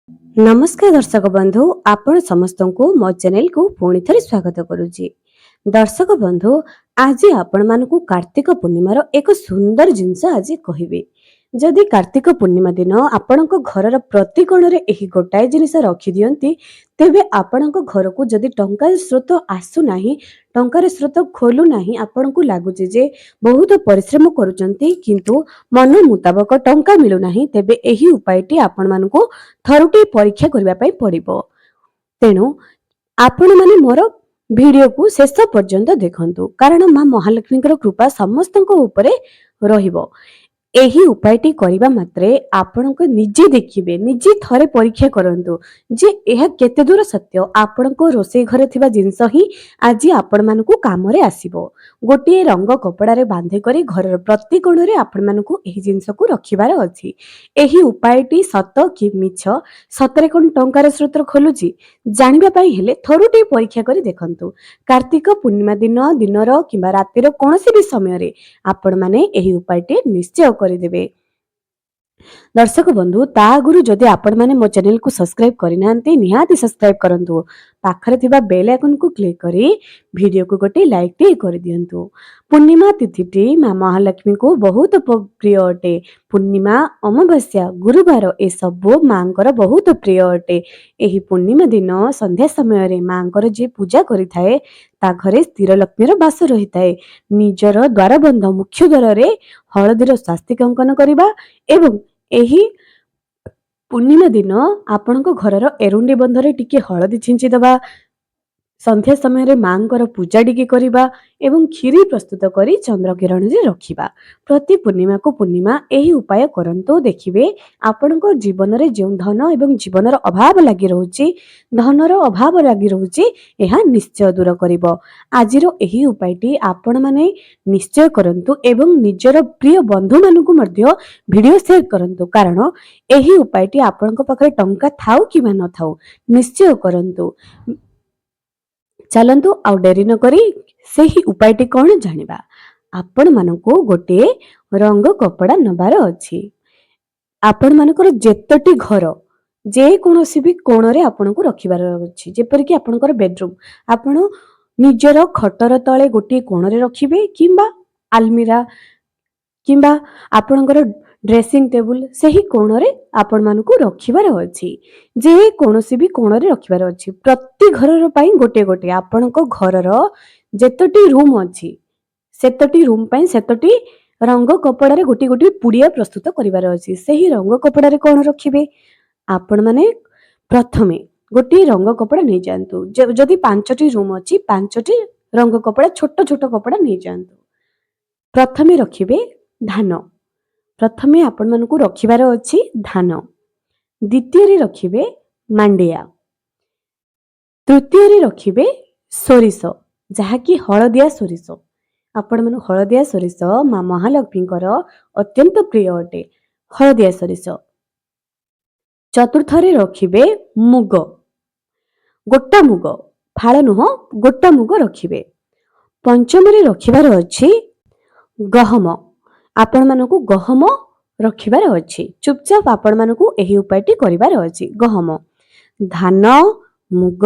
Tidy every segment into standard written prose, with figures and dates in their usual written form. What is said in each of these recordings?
नमस्कार दर्शक बंधु आपण समस्त को मो चैनल को पुणी थे स्वागत करुच्ची। दर्शक बंधु आज आपण मानक कार्तिक पूर्णिमार एक सुंदर जिनस आज कहबी। जदि कार्तिक पूर्णिमा दिन आपण घर प्रति कोण में गोटाए जिनिस रखी दियंती तेबे आपण घर को जदि टंका स्रोत आसुना टंकार स्रोत खोलू ना आपण को लगुच जे बहुत परिश्रम करुचंती किंतु मन मुताबक टंका मिलूना तेबे एही उपायटी आपण मानक थरुटे परीक्षा करबा पई पड़िबो। तेणु आपण माने मोर वीडियो को शेष पर्यंत देखंतु कारण मां महालक्ष्मी कृपा समस्त उपरे रहिबो। एही उपायटी करिबा मात्रे आपनको निजे देखिबे निजे थरे परीक्षा करंतु जे एहा केते दूर सत्य। आपनको रोसे घरे थिबा जिंस ही आज आपण मानकु काम रे आसीबो। गोटे रंग कपड़ा रे बांधे करी घर प्रति कोण रे आपण मानकु एही जिंस को रखिबार अछि। एही उपायटी सत कि मिछ सतरे कोन टंकार स्रोत खोलुची जानिबा पई हेले थरुटे परीक्षा करी देखंतु। कार्तिक पूर्णिमा दिन दिनर किबा रातिर कोनोसी भी समय रे आपण माने एही उपायटी निश्चय କରିଦେବେ। दर्शक बंधु ता आगुरु जदि आपण माने मो चैनल को सब्सक्राइब करिनांती निहाती सब्सक्राइब करंतु। पाखरे थिबा बेल आइकन को क्लिक करी वीडियो को गोटे लाइक टे करि दियंतु। पूर्णिमा तिथिटी मां महालक्ष्मी को बहुत प्रिय अटे। पूर्णिमा अमावास्या गुरुवार ए सब मांकर बहुत प्रिय अटे। एही पूर्णिमा दिन संध्या समय रे मांकर जे पूजा करि थाए ता घरे स्थिर लक्ष्मीर बास रही थाए। निजर द्वारबंध मुख्य द्वार रे हळदीर स्वास्तिक अंकन करिबा एवं एही पूर्णिमा दिन आपणको घरर एरुंडी बंधरे टिके हळदी छिंची दबा। संध्या समय रे मांकर पूजा टिके करिबा एवं खीरी प्रस्तुत करी चंद्र किरण रे रखिबा। प्रति पूर्णिमा को पूर्णिमा एही उपाय करंतो देखिबे आपणको जीवन रे जे धन एवं जीवनर अभाव लागि रहउची धनर अभाव लागि रहउची एहा निश्चय दूर करिवो। आजिरो एही उपायटी आपण माने निश्चय करंतु एवं निजर प्रिय बंधु मानकु मध्य वीडियो शेयर करंतु कारण एही उपायटी आपणको पाखरे टंका थाउ किबा न थाउ निश्चय करंतु। चलंतु आउ डेरी न करी सेही उपायटी कौन जानिबा। आपण मानकु गोटे रंग कपड़ा नबार अछि। आपण मानकर जेतटी घर जे कोनोसी भी कोण रे आपनको रखिबार अछि। जेपर कि आपनकर बेडरूम आपण निजर खटर तळे गोटे कोण रे रखिबे किंबा आलमीरा किंबा आपनकर ड्रेसिंग टेबल सही कोण रे आपण मानकु रखिबार अछि। जे कोनोसी भी कोण रे रखिबार अछि। प्रति घरर पई गोटे गोटे आपनको घरर जेतटी रूम अछि सेतटी रूम पई सेतटी रंग कपड़ा रे गोटे गोटे पुड़िया प्रस्तुत करिबार अछि। सही रंग कपड़ा रे कोण रखिबे आपण माने प्रथमे गोटे रंग कपड़ा नै जानतु। जदि 5टी रूम अछि 5टी रंग कपड़ा छोट छोट कपड़ा नै जानतु। प्रथमे रखिबे धान। प्रथमे आपण मानकु रखिबार अछि धान। द्वितीय रे रखिबे मांडिया। तृतीय रे रखिबे सोरिष जहा कि हळदिया सोरिष। आपण माने हळदिया सोरिष मां महालक्ष्मीकर अत्यंत प्रिय अटे। हळदिया सोरिष। चतुर्थ रे रखिबे मुग गोटा मुग फाळ नुह गोटा मुग रखिबे। पंचम रे रखिबार अछि गहम। आपण मानकु गहम रखिबार अछि। चुपचाप आपण मानकु एही उपायटी करिबार अछि। गहम धान मुग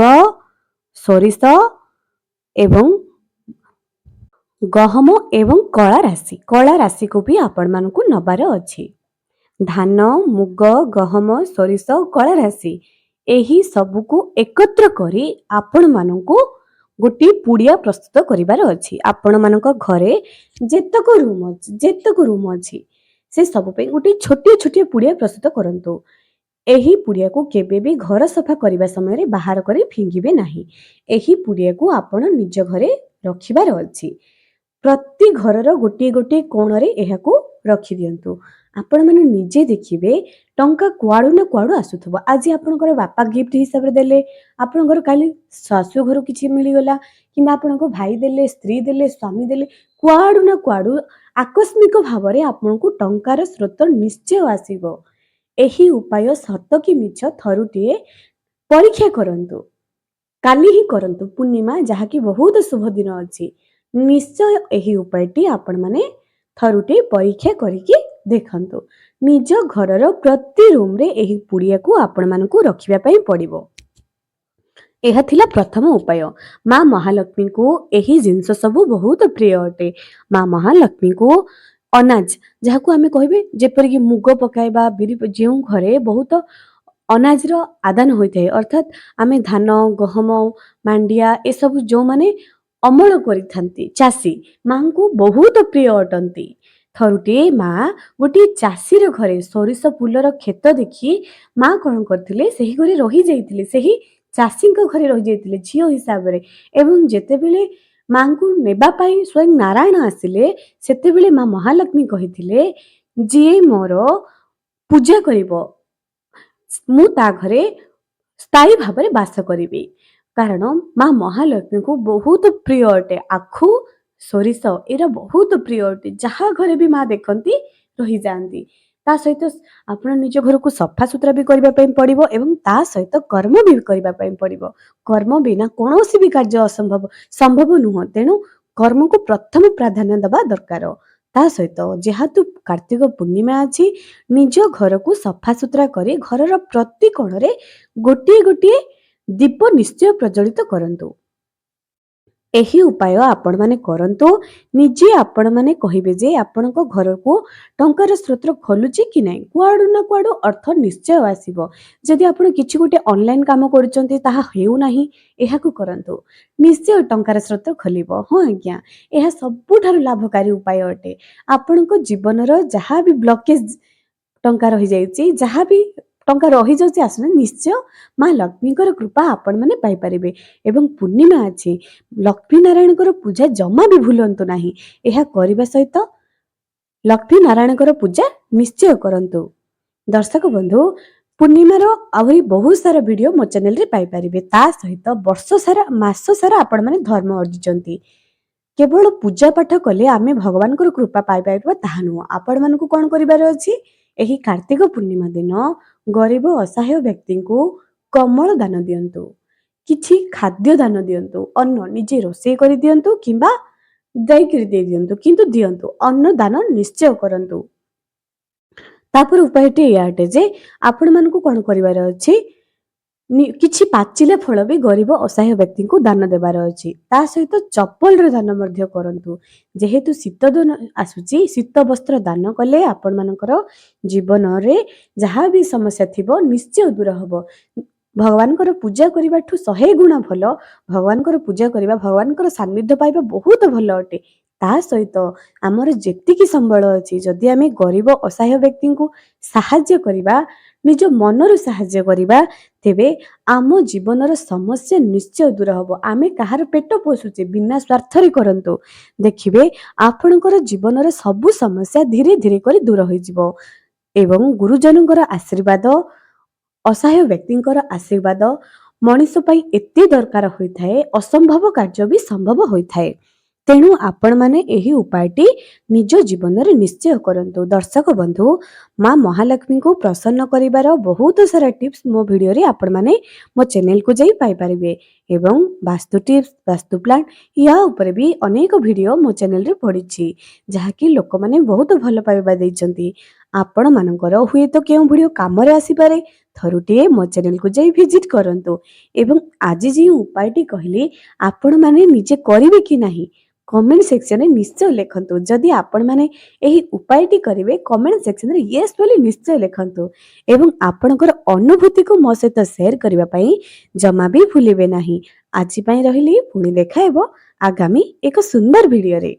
सोरिष एवं गहम एवं कला राशि को भी आपण मानकु नबार अछि। धान मुग गहम सोरिष कला राशि एही सबु को एकत्र करी आपण मानकु गोटी पुड़िया प्रस्तुत करिबार अछि। आपण मानक घरे जेतक रूम अछि से सब पे गोटी छोटी छोटी पुड़िया प्रस्तुत करंतु। एही पुड़िया को केबे भी घर सफा करिबा समय रे बाहर करी फिंगिबे नाही। एही पुड़िया को आपण निज घरे रखिबार अछि। प्रति घरर गोटी गोटी कोण रे एहा को रखि दियंतु। आपण माने निजे देखिबे टंका कुआडु न कुआडु आसुथबो। आज आपनकर बापा गिफ्ट हिसाब रे देले आपण घर काली सासु घर किछि मिली गला किबा आपनको भाई देले स्त्री देले स्वामी देले कुआडु न कुआडु आकस्मिक भाव रे आपनको टंकार स्रोत निश्चय आसीबो। एही उपाय सत कि मिछ थरुटिए परीक्षा करंतु। काली ही करंतु पूर्णिमा जहा कि बहुत शुभ दिन अछि। निश्चय एही उपायटी आपण माने थरुटे परीक्षा करिके देखंतु। ନିଜ ଘରର ପ୍ରତି ରୁମ୍ରେ ଏହି ପୁଡ଼ିଆକୁ ଆପଣମାନଙ୍କୁ ରଖିବା ପାଇଁ ପଡ଼ିବ। ଏହା ଥିଲା ପ୍ରଥମ ଉପାୟ। ମା ମହାଲକ୍ଷ୍ମୀଙ୍କୁ ଏହି ଜିନିଷ ସବୁ ବହୁତ ପ୍ରିୟ ଅଟେ। ମା ମହାଲକ୍ଷ୍ମୀଙ୍କୁ ଅନାଜ, ଯାହାକୁ ଆମେ କହିବେ ଯେପରିକି ମୁଗ ପକାଇବା, ବିରି, ଯେଉଁ ଘରେ ବହୁତ ଅନାଜର ଆଦାନ ହୋଇଥାଏ, ଅର୍ଥାତ୍ ଆମେ ଧାନ, ଗହମ, ମାଣ୍ଡିଆ ଏସବୁ ଯେଉଁମାନେ ଅମଳ କରିଥାନ୍ତି ଚାଷୀ, ମାଙ୍କୁ ବହୁତ ପ୍ରିୟ ଅଟନ୍ତି। ଥରୁଟିଏ ମା ଗୋଟିଏ ଚାଷୀର ଘରେ ସୋରିଷ ଫୁଲର କ୍ଷେତ ଦେଖି ମା କ'ଣ କରିଥିଲେ, ସେହି ଘରେ ରହିଯାଇଥିଲେ, ସେହି ଚାଷୀଙ୍କ ଘରେ ରହିଯାଇଥିଲେ ଝିଅ ହିସାବରେ। ଏବଂ ଯେତେବେଳେ ମାଙ୍କୁ ନେବା ପାଇଁ ସ୍ୱୟଂ ନାରାୟଣ ଆସିଲେ, ସେତେବେଳେ ମା ମହାଲକ୍ଷ୍ମୀ କହିଥିଲେ, ଯିଏ ମୋର ପୂଜା କରିବ ମୁଁ ତା ଘରେ ସ୍ଥାୟୀ ଭାବରେ ବାସ କରିବି। କାରଣ ମା ମହାଲକ୍ଷ୍ମୀଙ୍କୁ ବହୁତ ପ୍ରିୟ ଅଟେ ଆଖୁ, ସୋରିଷ, ଏରା ବହୁତ ପ୍ରିୟ ଅଟେ। ଯାହା ଘରେ ବି ମା ଦେଖନ୍ତି ରହିଯାଆନ୍ତି। ତା ସହିତ ଆପଣ ନିଜ ଘରକୁ ସଫାସୁତୁରା ବି କରିବା ପାଇଁ ପଡ଼ିବ ଏବଂ ତା ସହିତ କର୍ମ ବି କରିବା ପାଇଁ ପଡ଼ିବ। କର୍ମ ବିନା କୌଣସି ବି କାର୍ଯ୍ୟ ସମ୍ଭବ ନୁହଁ। ତେଣୁ କର୍ମକୁ ପ୍ରଥମ ପ୍ରାଧାନ୍ୟ ଦେବା ଦରକାର। ତା ସହିତ ଯେହେତୁ କାର୍ତ୍ତିକ ପୂର୍ଣ୍ଣିମା ଅଛି, ନିଜ ଘରକୁ ସଫାସୁତୁରା କରି ଘରର ପ୍ରତି କୋଣରେ ଗୋଟିଏ ଗୋଟିଏ ଦୀପ ନିଶ୍ଚୟ ପ୍ରଜ୍ୱଳିତ କରନ୍ତୁ। ଏହି ଉପାୟ ଆପଣମାନେ କରନ୍ତୁ। ନିଜେ ଆପଣମାନେ କହିବେ ଯେ ଆପଣଙ୍କ ଘରକୁ ଟଙ୍କାର ସ୍ରୋତ ଖୋଲୁଛି କି ନାହିଁ, କୁଆଡ଼ୁ ନା କୁଆଡ଼ୁ ଅର୍ଥ ନିଶ୍ଚୟ ଆସିବ। ଯଦି ଆପଣ କିଛି ଗୋଟେ ଅନଲାଇନ୍ କାମ କରୁଛନ୍ତି, ତାହା ହେଉନାହିଁ, ଏହାକୁ କରନ୍ତୁ, ନିଶ୍ଚୟ ଟଙ୍କାର ସ୍ରୋତ ଖୋଲିବ। ହଁ ଆଜ୍ଞା, ଏହା ସବୁଠାରୁ ଲାଭକାରୀ ଉପାୟ ଅଟେ। ଆପଣଙ୍କ ଜୀବନର ଯାହା ବି ବ୍ଲକେଜ ଟଙ୍କା ରହିଯାଇଛି, ଯାହା ବି ଟଙ୍କା ରହିଯାଉଛି ଆସୁନି, ନିଶ୍ଚୟ ମା ଲକ୍ଷ୍ମୀଙ୍କର କୃପା ଆପଣମାନେ ପାଇପାରିବେ। ଏବଂ ପୂର୍ଣ୍ଣିମା ଅଛି, ଲକ୍ଷ୍ମୀ ନାରାୟଣଙ୍କର ପୂଜା ଜମା ବି ଭୁଲନ୍ତୁ ନାହିଁ। ଏହା କରିବା ସହିତ ଲକ୍ଷ୍ମୀ ନାରାୟଣଙ୍କର ପୂଜା ନିଶ୍ଚୟ କରନ୍ତୁ। ଦର୍ଶକ ବନ୍ଧୁ, ପୂର୍ଣ୍ଣିମାର ଆହୁରି ବହୁତ ସାରା ଭିଡ଼ିଓ ମୋ ଚ୍ୟାନେଲରେ ପାଇପାରିବେ। ତା ସହିତ ବର୍ଷ ସାରା, ମାସ ସାରା ଆପଣମାନେ ଧର୍ମ ଅର୍ଜିଛନ୍ତି। କେବଳ ପୂଜା ପାଠ କଲେ ଆମେ ଭଗବାନଙ୍କର କୃପା ପାଇପାରିବା ତାହା ନୁହଁ। ଆପଣମାନଙ୍କୁ କ'ଣ କରିବାର ଅଛି, ଏହି କାର୍ତ୍ତିକ ପୂର୍ଣ୍ଣିମା ଦିନ ଗରିବ ଅସହାୟ ବ୍ୟକ୍ତିଙ୍କୁ କମଳ ଦାନ ଦିଅନ୍ତୁ, କିଛି ଖାଦ୍ୟ ଦାନ ଦିଅନ୍ତୁ, ଅନ୍ନ ନିଜେ ରୋଷେଇ କରି ଦିଅନ୍ତୁ କିମ୍ବା ଦେଇକିରି ଦେଇ ଦିଅନ୍ତୁ, କିନ୍ତୁ ଦିଅନ୍ତୁ, ଅନ୍ନ ଦାନ ନିଶ୍ଚୟ କରନ୍ତୁ। ତାପରେ ଉପାୟଟି ଏଇଆ ଅଟେ ଯେ ଆପଣମାନଙ୍କୁ କ'ଣ କରିବାର ଅଛି, କିଛି ପାଚିଲା ଫଳ ବି ଗରିବ ଅସହାୟ ବ୍ୟକ୍ତିଙ୍କୁ ଦାନ ଦେବାର ଅଛି। ତା ସହିତ ଚପଲର ଦାନ ମଧ୍ୟ କରନ୍ତୁ। ଯେହେତୁ ଶୀତ ଦିନ ଆସୁଛି, ଶୀତ ବସ୍ତ୍ର ଦାନ କଲେ ଆପଣମାନଙ୍କର ଜୀବନରେ ଯାହା ବି ସମସ୍ୟା ଥିବ ନିଶ୍ଚୟ ଦୂର ହେବ। ଭଗବାନଙ୍କର ପୂଜା କରିବାଠୁ 100 ଗୁଣ ଭଲ ଭଗବାନଙ୍କର ପୂଜା କରିବା, ଭଗବାନଙ୍କର ସାନ୍ନିଧ୍ୟ ପାଇବା ବହୁତ ଭଲ ଅଟେ। ତା ସହିତ ଆମର ଯେତିକି ସମ୍ବଳ ଅଛି, ଯଦି ଆମେ ଗରିବ ଅସହାୟ ବ୍ୟକ୍ତିଙ୍କୁ ସାହାଯ୍ୟ କରିବା, ନିଜ ମନରୁ ସାହାଯ୍ୟ କରିବା, ତେବେ ଆମ ଜୀବନର ସମସ୍ୟା ନିଶ୍ଚୟ ଦୂର ହେବ। ଆମେ କାହାର ପେଟ ପୋଷୁଛେ, ବିନା ସ୍ୱାର୍ଥରେ କରନ୍ତୁ, ଦେଖିବେ ଆପଣଙ୍କର ଜୀବନର ସବୁ ସମସ୍ୟା ଧୀରେ ଧୀରେ କରି ଦୂର ହୋଇଯିବ। ଏବଂ ଗୁରୁଜନଙ୍କର ଆଶୀର୍ବାଦ, ଅସହାୟ ବ୍ୟକ୍ତିଙ୍କର ଆଶୀର୍ବାଦ ମଣିଷ ପାଇଁ ଏତେ ଦରକାର ହୋଇଥାଏ, ଅସମ୍ଭବ କାର୍ଯ୍ୟ ବି ସମ୍ଭବ ହୋଇଥାଏ। ତେଣୁ ଆପଣମାନେ ଏହି ଉପାୟଟି ନିଜ ଜୀବନରେ ନିଶ୍ଚୟ କରନ୍ତୁ। ଦର୍ଶକ ବନ୍ଧୁ, ମା ମହାଲକ୍ଷ୍ମୀଙ୍କୁ ପ୍ରସନ୍ନ କରିବାର ବହୁତ ସାରା ଟିପ୍ସ ମୋ ଭିଡ଼ିଓରେ ଆପଣମାନେ ମୋ ଚ୍ୟାନେଲକୁ ଯାଇ ପାଇପାରିବେ। ଏବଂ ବାସ୍ତୁ ଟିପ୍ସ, ବାସ୍ତୁ ପ୍ଲାନ, ୟା ଉପରେ ବି ଅନେକ ଭିଡ଼ିଓ ମୋ ଚ୍ୟାନେଲରେ ପଡ଼ିଛି, ଯାହାକି ଲୋକମାନେ ବହୁତ ଭଲ ପାଇବା ଦେଇଛନ୍ତି। ଆପଣମାନଙ୍କର ହୁଏତ କେଉଁ ଭିଡ଼ିଓ କାମରେ ଆସିପାରେ, ଥରୁଟିଏ ମୋ ଚ୍ୟାନେଲକୁ ଯାଇ ଭିଜିଟ୍ କରନ୍ତୁ। ଏବଂ ଆଜି ଯେଉଁ ଉପାୟଟି କହିଲି, ଆପଣମାନେ ନିଜେ କରିବେ କି ନାହିଁ କମେଣ୍ଟ ସେକ୍ସନରେ ନିଶ୍ଚୟ ଲେଖନ୍ତୁ। ଯଦି ଆପଣମାନେ ଏହି ଉପାୟଟି କରିବେ, କମେଣ୍ଟ ସେକ୍ସନରେ ୟେସ୍ ବୋଲି ନିଶ୍ଚୟ ଲେଖନ୍ତୁ। ଏବଂ ଆପଣଙ୍କର ଅନୁଭୂତିକୁ ମୋ ସହିତ ସେୟାର କରିବା ପାଇଁ ଜମା ବି ଭୁଲିବେ ନାହିଁ। ଆଜି ପାଇଁ ରହିଲି, ପୁଣି ଦେଖା ହେବ ଆଗାମୀ ଏକ ସୁନ୍ଦର ଭିଡ଼ିଓରେ।